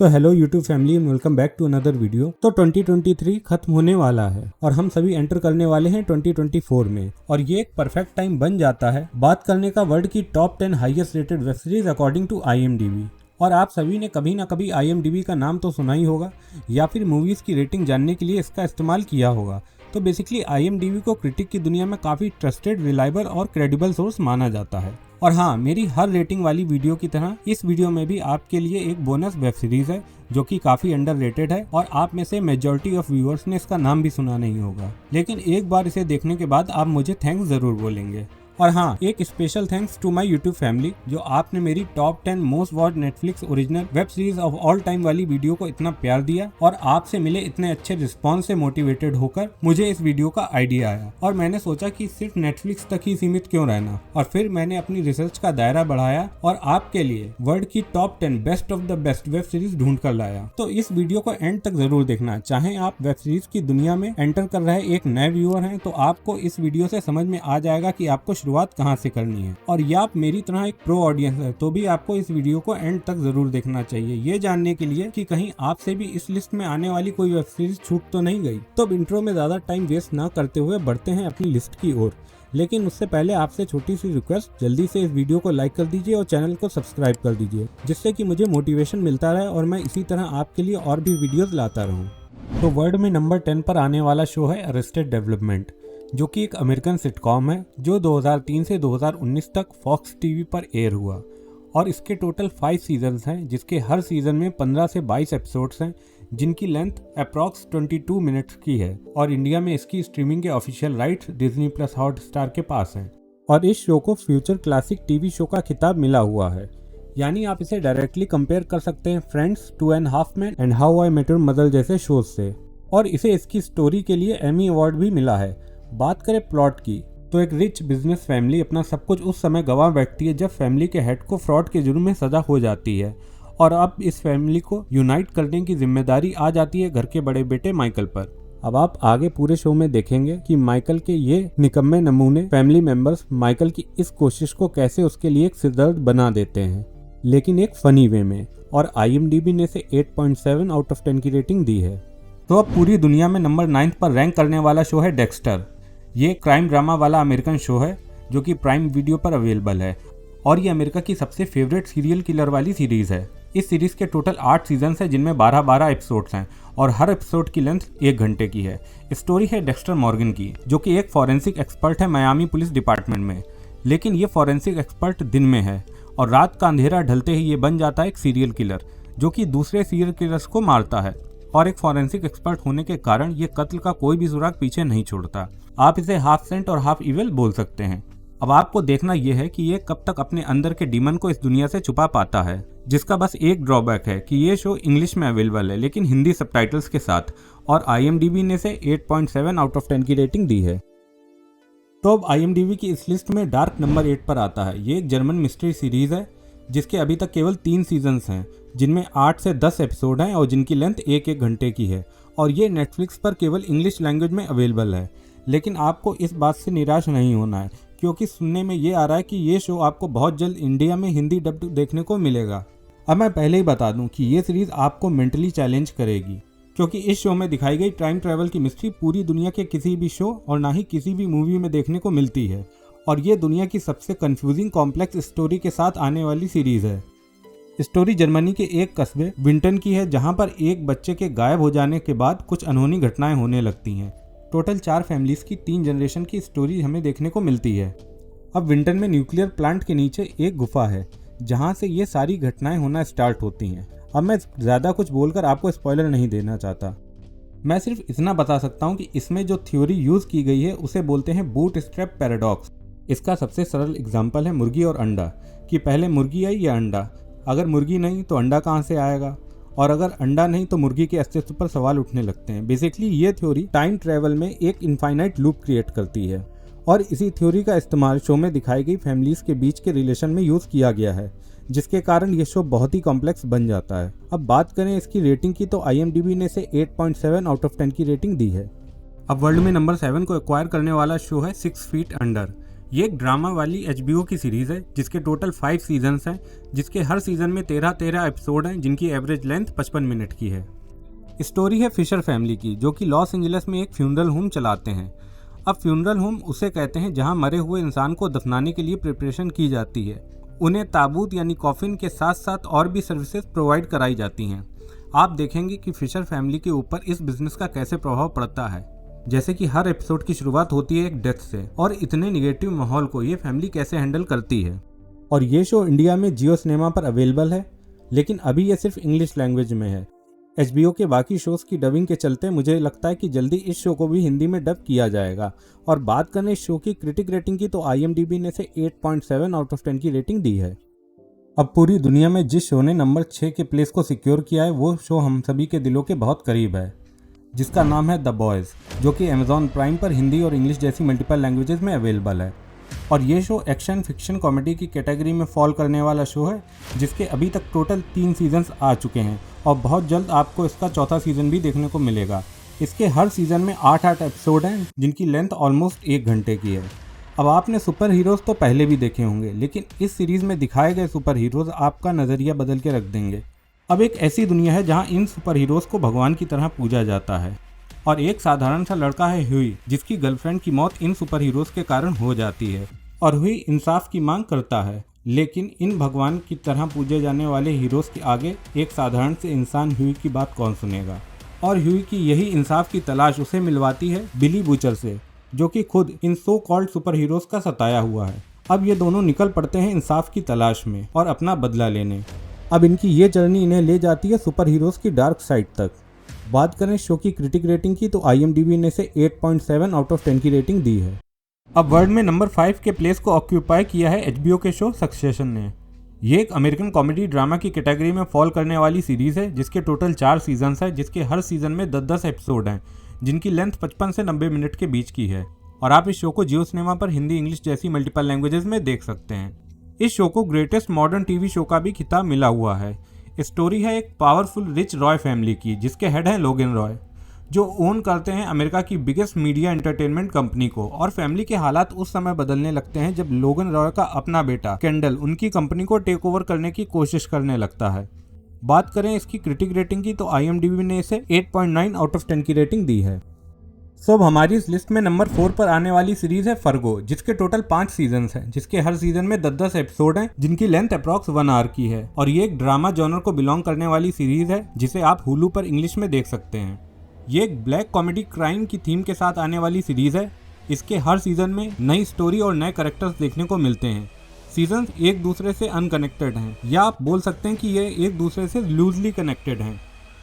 तो hello YouTube family and welcome back to another video. तो 2023 खत्म होने वाला है और हम सभी एंटर करने वाले हैं 2024 में, और ये एक परफेक्ट टाइम बन जाता है बात करने का वर्ल्ड की top 10 highest rated web series according to IMDb। और आप सभी ने कभी ना कभी IMDb का नाम तो सुना ही होगा या फिर मूवीज की रेटिंग जानने के लिए इसका इस्तेमाल किया होगा। तो बेसिकली IMDb को क्रिटिक की दुनिया में काफी ट्रस्टेड, रिलायबल और क्रेडिबल सोर्स माना जाता है। और हाँ, मेरी हर रेटिंग वाली वीडियो की तरह इस वीडियो में भी आपके लिए एक बोनस वेब सीरीज है जो कि काफी अंडररेटेड है और आप में से मेजॉरिटी ऑफ व्यूअर्स ने इसका नाम भी सुना नहीं होगा, लेकिन एक बार इसे देखने के बाद आप मुझे थैंक्स जरूर बोलेंगे। और हाँ, एक special thanks to my YouTube family जो आपने मेरी top 10 most watched Netflix original web series of all time वाली वीडियो को इतना प्यार दिया और आपसे मिले इतने अच्छे रिस्पॉन्स से मोटिवेटेड होकर मुझे इस वीडियो का आइडिया आया और मैंने सोचा कि सिर्फ नेटफ्लिक्स तक ही सीमित क्यों रहना, और फिर मैंने अपनी रिसर्च का दायरा बढ़ाया और आपके लिए वर्ल्ड की top 10 best of the best web series ढूंढ कर लाया। तो इस वीडियो को एंड तक जरूर देखना। चाहे आप वेब सीरीज की दुनिया में एंटर कर रहे एक नए व्यूअर हैं तो आपको इस वीडियो से समझ में आ जाएगा कि आपको शुरुआत कहां से करनी है, और या आप मेरी तरह एक प्रो ऑडियंस है तो भी आपको इस वीडियो को एंड तक जरूर देखना चाहिए, ये जानने के लिए कि कहीं आपसे भी इस लिस्ट में आने वाली कोई वेब सीरीज छूट तो नहीं गई। तो इंट्रो में ज्यादा टाइम वेस्ट ना करते हुए बढ़ते हैं अपनी लिस्ट की ओर, लेकिन उससे पहले आपसे छोटी सी रिक्वेस्ट, जल्दी से इस वीडियो को लाइक कर दीजिए और चैनल को सब्सक्राइब कर दीजिए, जिससे कि मुझे मोटिवेशन मिलता रहे और मैं इसी तरह आपके लिए और भी वीडियोस लाता रहूं। तो वर्ल्ड में नंबर 10 पर आने वाला शो है अरेस्टेड डेवलपमेंट, जो कि एक अमेरिकन सिटकॉम है जो 2003 से 2019 तक फॉक्स टीवी पर एयर हुआ, और इसके टोटल 5 सीजन्स हैं जिसके हर सीजन में 15 से 22 एपिसोड्स हैं जिनकी लेंथ अप्रॉक्स 22 मिनट्स की है, और इंडिया में इसकी स्ट्रीमिंग के official rights Disney plus Hotstar के पास हैं। और इस शो को फ्यूचर क्लासिक टीवी शो का खिताब मिला हुआ है, यानी आप इसे डायरेक्टली कंपेयर कर सकते हैं Friends, 2.5 Men and how I met your mother जैसे शोज से। और इसे इसकी स्टोरी के लिए एमी अवार्ड भी मिला है। बात करें प्लॉट की तो एक रिच बिजनेस फैमिली अपना सब कुछ उस समय गंवा बैठती है जब फैमिली के हेड को फ्रॉड के जुर्म में सजा हो जाती है, और अब इस फैमिली को यूनाइट करने की जिम्मेदारी आ जाती है घर के बड़े बेटे माइकल पर। अब आप आगे पूरे शो में देखेंगे कि माइकल के ये निकम्मे नमूने फैमिली मेंबर्स माइकल की इस कोशिश को कैसे उसके लिए एक सिरदर्द बना देते हैं, लेकिन एक फनी वे में। और IMDb ने इसे 8.7 आउट ऑफ 10 की रेटिंग दी है। तो अब पूरी दुनिया में नंबर 9 पर रैंक करने वाला शो है डेक्स्टर। ये क्राइम ड्रामा वाला अमेरिकन शो है जो कि प्राइम वीडियो पर अवेलेबल है, और ये अमेरिका की सबसे फेवरेट सीरियल किलर वाली सीरीज है। इस सीरीज के टोटल 8 सीजन है जिनमें 12-12 एपिसोड्स हैं और हर एपिसोड की लेंथ 1 घंटे की है। स्टोरी है डेक्स्टर मॉर्गन की, जो कि एक फॉरेंसिक एक्सपर्ट है मियामी पुलिस डिपार्टमेंट में, लेकिन ये फॉरेंसिक एक्सपर्ट दिन में है और रात का अंधेरा ढलते ही ये बन जाता है एक सीरियल किलर जो कि दूसरे सीरियल किलर्स को मारता है, और एक फॉरेंसिक एक्सपर्ट होने के कारण ये कत्ल का कोई भी सुराग पीछे नहीं छोड़ता। आप इसे हाफ सेंट और हाफ इविल बोल सकते हैं। अब आपको देखना यह है कि ये कब तक अपने अंदर के डीमन को इस दुनिया से छुपा पाता है, जिसका बस एक ड्रॉबैक है कि ये शो इंग्लिश में अवेलेबल है लेकिन हिंदी सबटाइटल्स के साथ, और IMDb ने इसे 8.7 आउट ऑफ 10 की रेटिंग दी है। तो अब IMDb की इस लिस्ट में डार्क नंबर 8 पर आता है। ये एक जर्मन मिस्ट्री सीरीज है जिसके अभी तक केवल 3 सीजन्स हैं जिनमें 8 से 10 एपिसोड हैं और जिनकी लेंथ 1-1 घंटे की है, और ये नेटफ्लिक्स पर केवल इंग्लिश लैंग्वेज में अवेलेबल है। लेकिन आपको इस बात से निराश नहीं होना है, क्योंकि सुनने में ये आ रहा है कि ये शो आपको बहुत जल्द इंडिया में हिंदी डब्ड देखने को मिलेगा। अब मैं पहले ही बता दूं कि ये सीरीज आपको मेंटली चैलेंज करेगी, क्योंकि इस शो में दिखाई गई टाइम ट्रैवल की मिस्ट्री पूरी दुनिया के किसी भी शो और ना ही किसी भी मूवी में देखने को मिलती है, और ये दुनिया की सबसे कंफ्यूजिंग कॉम्प्लेक्स स्टोरी के साथ आने वाली सीरीज है। स्टोरी जर्मनी के एक कस्बे विंटन की है जहां पर एक बच्चे के गायब हो जाने के बाद कुछ अनहोनी घटनाएं होने लगती हैं। टोटल 4 फैमिलीज की 3 जनरेशन की स्टोरी हमें देखने को मिलती है। अब विंटन में न्यूक्लियर प्लांट के नीचे एक गुफा है जहां से ये सारी घटनाएं होना स्टार्ट होती हैं। अब मैं ज़्यादा कुछ बोलकर आपको स्पॉइलर नहीं देना चाहता, मैं सिर्फ इतना बता सकता हूं कि इसमें जो थ्योरी यूज़ की गई है उसे बोलते हैं बूटस्ट्रैप पैराडॉक्स। इसका सबसे सरल एग्जाम्पल है मुर्गी और अंडा, कि पहले मुर्गी आई या अंडा। अगर मुर्गी नहीं तो अंडा कहाँ से आएगा, और अगर अंडा नहीं तो मुर्गी के अस्तित्व पर सवाल उठने लगते हैं। बेसिकली ये थ्योरी टाइम ट्रेवल में एक इनफाइनाइट लूप क्रिएट करती है, और इसी थ्योरी का इस्तेमाल शो में दिखाई गई फैमिलीज के बीच के रिलेशन में यूज़ किया गया है, जिसके कारण ये शो बहुत ही कॉम्प्लेक्स बन जाता है। अब बात करें इसकी रेटिंग की तो IMDb ने इसे 8.7 आउट ऑफ 10 की रेटिंग दी है। अब वर्ल्ड में नंबर 7 को एक्वायर करने वाला शो है 6 फीट अंडर। ये एक ड्रामा वाली HBO की सीरीज है जिसके टोटल 5 सीजन्स हैं, जिसके हर सीजन में 13 एपिसोड हैं, जिनकी एवरेज लेंथ 55 मिनट की है। स्टोरी है फिशर फैमिली की, जो कि लॉस एंजलिस में एक फ्यूनरल होम चलाते हैं। अब फ्यूनरल होम उसे कहते हैं जहां मरे हुए इंसान को दफनाने के लिए प्रिपरेशन की जाती है। उन्हें ताबूत यानी कॉफिन के साथ साथ और भी सर्विसेज प्रोवाइड कराई जाती हैं। आप देखेंगे कि फिशर फैमिली के ऊपर इस बिजनेस का कैसे प्रभाव पड़ता है, जैसे कि हर एपिसोड की शुरुआत होती है एक डेथ से, और इतने निगेटिव माहौल को ये फैमिली कैसे हैंडल करती है। और ये शो इंडिया में जियो सिनेमा पर अवेलेबल है, लेकिन अभी ये सिर्फ इंग्लिश लैंग्वेज में है। HBO के बाकी शोज की डबिंग के चलते मुझे लगता है कि जल्दी इस शो को भी हिंदी में डब किया जाएगा। और बात करें इस शो की क्रिटिक रेटिंग की, तो IMDb ने इसे 8.7 आउट ऑफ 10 की रेटिंग दी है। अब पूरी दुनिया में जिस शो ने नंबर 6 के प्लेस को सिक्योर किया है, वो शो हम सभी के दिलों के बहुत करीब है, जिसका नाम है द बॉयज़, जो कि Amazon प्राइम पर हिंदी और इंग्लिश जैसी मल्टीपल लैंग्वेजेस में अवेलेबल है। और ये शो एक्शन फिक्शन कॉमेडी की कैटेगरी में फॉल करने वाला शो है, जिसके अभी तक टोटल 3 सीजन्स आ चुके हैं और बहुत जल्द आपको इसका चौथा सीजन भी देखने को मिलेगा। इसके हर सीजन में 8 एपिसोड हैं, जिनकी लेंथ ऑलमोस्ट 1 घंटे की है। अब आपने सुपर हीरोज़ तो पहले भी देखे होंगे, लेकिन इस सीरीज़ में दिखाए गए सुपर हीरोज़ आपका नज़रिया बदल के रख देंगे। अब एक ऐसी दुनिया है जहां इन सुपर हीरोज़ को भगवान की तरह पूजा जाता है। और एक साधारण सा लड़का है ह्यूई, जिसकी गर्लफ्रेंड की मौत इन सुपर हीरोज़ के कारण हो जाती है। और ह्यूई इंसाफ की मांग करता है, लेकिन इन भगवान की तरह पूजे जाने वाले हीरोज़ के आगे एक साधारण से इंसान ह्यूई की बात कौन सुनेगा। और ह्यूई की यही इंसाफ की तलाश उसे मिलवाती है बिली बूचर से, जो कि खुद इन सो कॉल्ड सुपर हीरोज़ का सताया हुआ है। अब ये दोनों निकल पड़ते हैं इंसाफ की तलाश में और अपना बदला लेने। अब इनकी ये जर्नी इन्हें ले जाती है सुपर हीरोज़ की डार्क साइड तक। बात करें शो की क्रिटिक रेटिंग की, तो IMDb ने इसे 8.7 आउट ऑफ 10 की रेटिंग दी है। अब वर्ल्ड में नंबर 5 के प्लेस को ऑक्यूपाई किया है HBO के शो सक्सेशन ने। ये एक अमेरिकन कॉमेडी ड्रामा की कैटेगरी में फॉल करने वाली सीरीज है, जिसके टोटल 4 सीजन्स है, जिसके हर सीजन में 10-10 एपिसोड हैं, जिनकी लेंथ 55 से 90 मिनट के बीच की है। और आप इस शो को जियो सिनेमा पर हिंदी इंग्लिश जैसी मल्टीपल लैंग्वेजेस में देख सकते हैं। इस शो को ग्रेटेस्ट मॉडर्न टीवी शो का भी खिताब मिला हुआ है। स्टोरी है एक पावरफुल रिच रॉय फैमिली की, जिसके हेड हैं लोगन रॉय, जो ओन करते हैं अमेरिका की बिगेस्ट मीडिया एंटरटेनमेंट कंपनी को। और फैमिली के हालात उस समय बदलने लगते हैं जब लोगन रॉय का अपना बेटा केंडल उनकी कंपनी को टेक ओवर करने की कोशिश करने लगता है। बात करें इसकी क्रिटिक रेटिंग की, तो IMDb ने इसे 8.9 आउट ऑफ 10 की रेटिंग दी है। अब हमारी इस लिस्ट में नंबर 4 पर आने वाली सीरीज है फर्गो, जिसके टोटल 5 सीजन्स हैं, जिसके हर सीजन में 10-10 एपिसोड हैं, जिनकी लेंथ अप्रॉक्स 1 आवर की है। और ये एक ड्रामा जॉनर को बिलोंग करने वाली सीरीज है, जिसे आप हुलू पर इंग्लिश में देख सकते हैं। ये एक ब्लैक कॉमेडी क्राइम की थीम के साथ आने वाली सीरीज है। इसके हर सीजन में नई स्टोरी और नए कैरेक्टर्स देखने को मिलते हैं। सीजन एक दूसरे से अनकनेक्टेड हैं, या आप बोल सकते हैं कि ये एक दूसरे से लूजली कनेक्टेड हैं।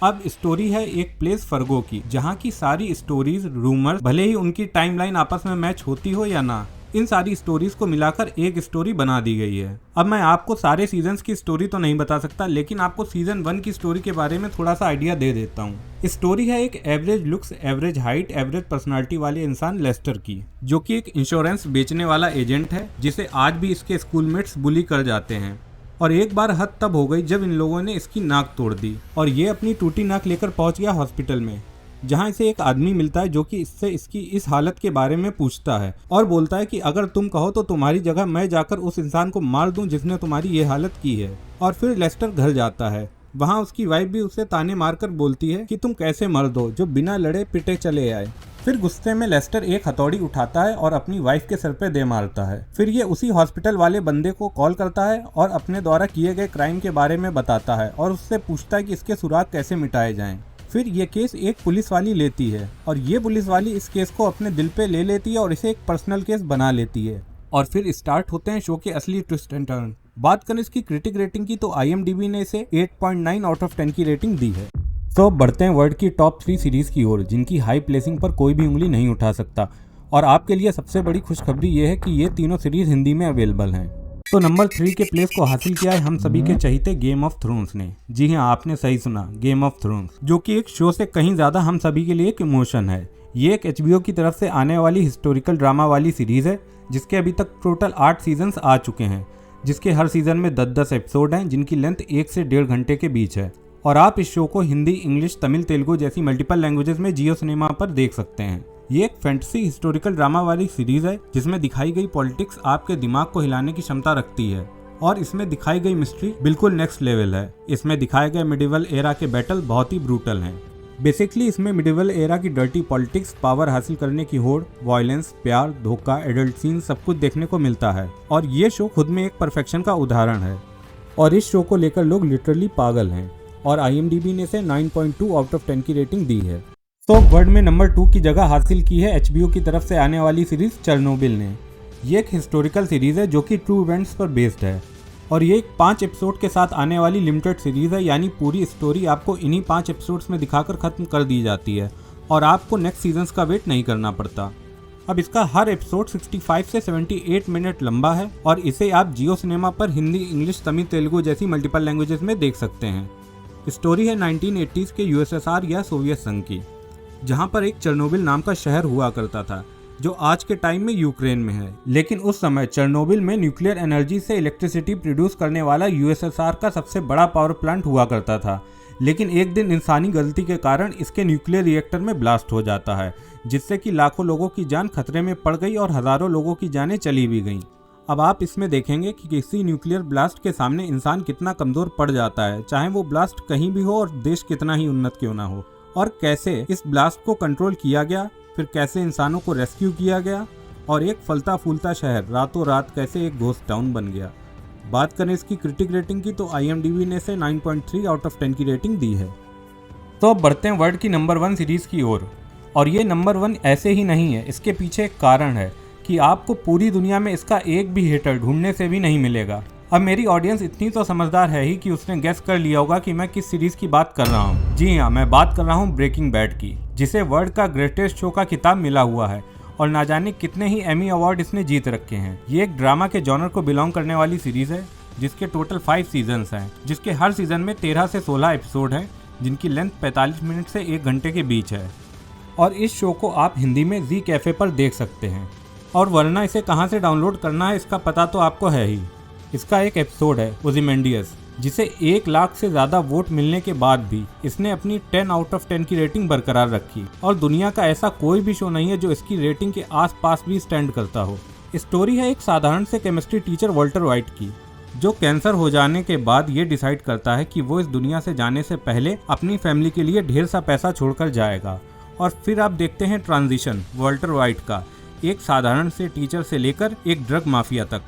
अब स्टोरी है एक प्लेस फर्गो की, जहाँ की सारी स्टोरीज रूमर, भले ही उनकी टाइमलाइन आपस में मैच होती हो या ना, इन सारी स्टोरीज को मिलाकर एक स्टोरी बना दी गई है। अब मैं आपको सारे सीजन्स की स्टोरी तो नहीं बता सकता, लेकिन आपको सीजन 1 की स्टोरी के बारे में थोड़ा सा आइडिया दे देता हूँ। स्टोरी है एक average looks, average height, average personality वाले इंसान लेस्टर की, जो कि एक इंश्योरेंस बेचने वाला एजेंट है, जिसे आज भी इसके स्कूलमेट्स बुली कर जाते हैं। और एक बार हद तब हो गई जब इन लोगों ने इसकी नाक तोड़ दी और ये अपनी टूटी नाक लेकर पहुंच गया हॉस्पिटल में, जहां इसे एक आदमी मिलता है जो कि इससे इसकी इस हालत के बारे में पूछता है और बोलता है कि अगर तुम कहो तो तुम्हारी जगह मैं जाकर उस इंसान को मार दूं जिसने तुम्हारी ये हालत की है। और फिर लेस्टर घर जाता है। वहाँ उसकी वाइफ भी उसे ताने मारकर बोलती है कि तुम कैसे मर्द हो जो बिना लड़े पिटे चले आए। फिर गुस्से में लेस्टर एक हथौड़ी उठाता है और अपनी वाइफ के सर पे दे मारता है। फिर ये उसी हॉस्पिटल वाले बंदे को कॉल करता है और अपने द्वारा किए गए क्राइम के बारे में बताता है और उससे पूछता है कि इसके सुराग कैसे मिटाए जाएं। फिर ये केस एक पुलिस वाली लेती है और ये पुलिस वाली इस केस को अपने दिल पे ले लेती है और इसे एक पर्सनल केस बना लेती है। और फिर स्टार्ट होते हैं शो के असली ट्विस्ट एंड टर्न। बात करें इसकी क्रिटिक रेटिंग की, तो IMDb ने इसे 8.9 आउट ऑफ 10 की रेटिंग दी है। तो अब बढ़ते हैं वर्ल्ड की टॉप 3 सीरीज की ओर, जिनकी हाई प्लेसिंग पर कोई भी उंगली नहीं उठा सकता। और आपके लिए सबसे बड़ी खुशखबरी ये है कि ये तीनों सीरीज हिंदी में अवेलेबल हैं। तो नंबर 3 के प्लेस को हासिल किया है हम सभी के चहीते गेम ऑफ थ्रोन्स ने। जी हाँ, आपने सही सुना, गेम ऑफ थ्रोन्स, जो कि एक शो से कहीं ज्यादा हम सभी के लिए एक इमोशन है। ये एक HBO की तरफ से आने वाली हिस्टोरिकल ड्रामा वाली सीरीज है, जिसके अभी तक टोटल 8 सीजन्स आ चुके हैं, जिसके हर सीजन में 10-10 एपिसोड हैं, जिनकी लेंथ 1 से 1.5 घंटे के बीच है। और आप इस शो को हिंदी, इंग्लिश, तमिल, तेलुगु जैसी मल्टीपल लैंग्वेजेस में जियो सिनेमा पर देख सकते हैं। ये एक फैंटेसी हिस्टोरिकल ड्रामा वाली सीरीज है जिसमें दिखाई गई पॉलिटिक्स आपके दिमाग को हिलाने की क्षमता रखती है और इसमें दिखाई गई मिस्ट्री बिल्कुल नेक्स्ट लेवल है। इसमें दिखाए गए मिडिवल एरा के बैटल बहुत ही ब्रूटल हैं। बेसिकली इसमें मिडिवल एरा की डर्टी पॉलिटिक्स, पावर हासिल करने की होड़, वायलेंस, प्यार, धोखा, एडल्ट सीन सब कुछ देखने को मिलता है और ये शो खुद में एक परफेक्शन का उदाहरण है और इस शो को लेकर लोग लिटरली पागल हैं और IMDb ने इसे 9.2 आउट ऑफ 10 की रेटिंग दी है। तो वर्ल्ड में नंबर 2 की जगह हासिल की है HBO की तरफ से आने वाली सीरीज चेरनोबिल ने। ये एक हिस्टोरिकल सीरीज है जो कि ट्रू इवेंट्स पर बेस्ड है और ये एक 5 एपिसोड के साथ आने वाली लिमिटेड सीरीज है, यानी पूरी स्टोरी आपको इन्हीं 5 एपिसोड्स में दिखाकर खत्म कर दी जाती है और आपको नेक्स्ट सीजन्स का वेट नहीं करना पड़ता। अब इसका हर एपिसोड 65 से 78 मिनट लंबा है और इसे आप जियो सिनेमा पर हिंदी, इंग्लिश, तमिल, तेलुगु जैसी मल्टीपल लैंग्वेजेस में देख सकते हैं। स्टोरी है 1980s के USSR या सोवियत संघ की, जहां पर एक चेरनोबिल नाम का शहर हुआ करता था जो आज के टाइम में यूक्रेन में है। लेकिन उस समय चेरनोबिल में न्यूक्लियर एनर्जी से इलेक्ट्रिसिटी प्रोड्यूस करने वाला USSR का सबसे बड़ा पावर प्लांट हुआ करता था। लेकिन एक दिन इंसानी गलती के कारण इसके न्यूक्लियर रिएक्टर में ब्लास्ट हो जाता है, जिससे कि लाखों लोगों की जान खतरे में पड़ गई और हजारों लोगों की जानें चली भी गईं। अब आप इसमें देखेंगे कि किसी न्यूक्लियर ब्लास्ट के सामने इंसान कितना कमजोर पड़ जाता है, चाहे वो ब्लास्ट कहीं भी हो और देश कितना ही उन्नत क्यों ना हो, और कैसे इस ब्लास्ट को कंट्रोल किया गया, फिर कैसे इंसानों को रेस्क्यू किया गया और एक फलता फूलता शहर रातों रात कैसे एक घोस्ट टाउन बन गया। बात करें इसकी क्रिटिक रेटिंग की तो IMDb ने इसे 9.3 आउट ऑफ 10 की रेटिंग दी है। तो अब बढ़ते हैं वर्ल्ड की नंबर 1 सीरीज की ओर और ये नंबर 1 ऐसे ही नहीं है, इसके पीछे एक कारण है कि आपको पूरी दुनिया में इसका एक भी हेटर ढूंढने से भी नहीं मिलेगा। अब मेरी ऑडियंस इतनी तो समझदार है ही कि उसने गेस कर लिया होगा कि मैं किस सीरीज की बात कर रहा हूँ। जी हाँ, मैं बात कर रहा हूँ ब्रेकिंग बैड की, जिसे वर्ल्ड का ग्रेटेस्ट शो का खिताब मिला हुआ है और ना जाने कितने ही एमी अवार्ड इसने जीत रखे हैं। ये एक ड्रामा के जॉनर को बिलोंग करने वाली सीरीज है जिसके टोटल 5 सीजन्स हैं, जिसके हर सीजन में 13 से 16 एपिसोड हैं, जिनकी लेंथ 45 मिनट से 1 घंटे के बीच है। और इस शो को आप हिंदी में जी कैफे पर देख सकते हैं और वरना इसे कहाँ से डाउनलोड करना है इसका पता तो आपको है ही। इसका एक एपिसोड है ओzymandias, जिसे 1 लाख से ज्यादा वोट मिलने के बाद भी इसने अपनी 10 आउट ऑफ 10 की रेटिंग बरकरार रखी और दुनिया का ऐसा कोई भी शो नहीं है जो इसकी रेटिंग के आसपास भी स्टैंड करता हो। स्टोरी है एक साधारण से केमिस्ट्री टीचर वॉल्टर वाइट की, जो कैंसर हो जाने के बाद ये डिसाइड करता है कि वो इस दुनिया से जाने से पहले अपनी फैमिली के लिए ढेर सा पैसा छोड़कर जाएगा। और फिर आप देखते हैं ट्रांजिशन वॉल्टर वाइट का, एक साधारण से टीचर से लेकर एक ड्रग माफिया तक।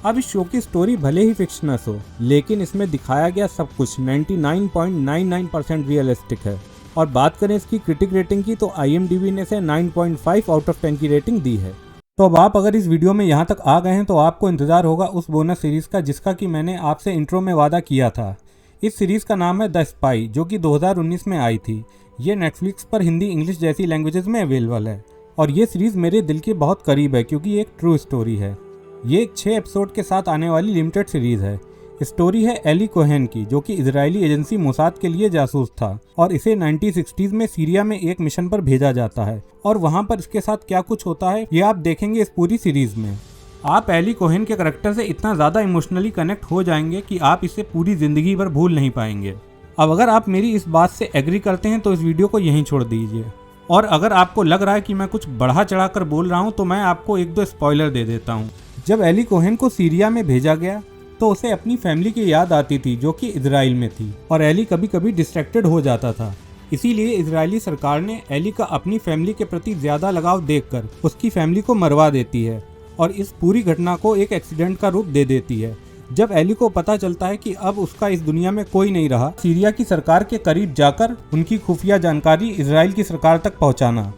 अब इस शो की स्टोरी भले ही फिक्शनस हो, लेकिन इसमें दिखाया गया सब कुछ 99.99% रियलिस्टिक है। और बात करें इसकी क्रिटिक रेटिंग की तो IMDb ने इसे 9.5 आउट ऑफ 10 की रेटिंग दी है। तो अब आप अगर इस वीडियो में यहाँ तक आ गए हैं तो आपको इंतजार होगा उस बोनस सीरीज का जिसका कि मैंने आपसे इंट्रो में वादा किया था। इस सीरीज का नाम है द स्पाई, जो कि 2019 में आई थी। ये नेटफ्लिक्स पर हिंदी, इंग्लिश जैसी लैंग्वेजेस में अवेलेबल है और ये सीरीज मेरे दिल के बहुत करीब है क्योंकि ये एक ट्रू स्टोरी है। ये एक 6 एपिसोड के साथ आने वाली लिमिटेड सीरीज है। स्टोरी है एली कोहेन की, जो कि इजरायली एजेंसी मोसाद के लिए जासूस था और इसे 1960s में सीरिया में एक मिशन पर भेजा जाता है और वहां पर इसके साथ क्या कुछ होता है ये आप देखेंगे इस पूरी सीरीज में। आप एली कोहेन के करैक्टर से इतना ज्यादा इमोशनली कनेक्ट हो जाएंगे कि आप इसे पूरी जिंदगी भर भूल नहीं पाएंगे। अब अगर आप मेरी इस बात से एग्री करते हैं तो इस वीडियो को यहीं छोड़ दीजिए, और अगर आपको लग रहा है कि मैं कुछ बढ़ा चढ़ा कर बोल रहा हूँ तो मैं आपको 1-2 स्पॉइलर दे देता हूँ। जब एली कोहेन को सीरिया में भेजा गया तो उसे अपनी फैमिली की याद आती थी जो कि इजराइल में थी और एली कभी कभी डिस्ट्रैक्टेड हो जाता था। इसीलिए इजरायली सरकार ने एली का अपनी फैमिली के प्रति ज्यादा लगाव देखकर उसकी फैमिली को मरवा देती है और इस पूरी घटना को एक एक्सीडेंट का रूप दे देती है। जब एली को पता चलता है कि अब उसका इस दुनिया में कोई नहीं रहा, सीरिया की सरकार के करीब जाकर उनकी खुफिया जानकारी इजराइल की सरकार तक पहुंचाना।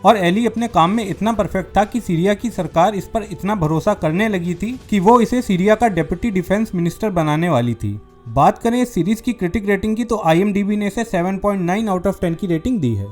और एली अपने काम में इतना परफेक्ट था कि सीरिया की सरकार इस पर इतना भरोसा करने लगी थी कि वो इसे सीरिया का डिप्टी डिफेंस मिनिस्टर बनाने वाली थी। बात करें इस सीरीज की क्रिटिक रेटिंग की तो IMDb ने इसे 7.9 आउट ऑफ 10 की रेटिंग दी है।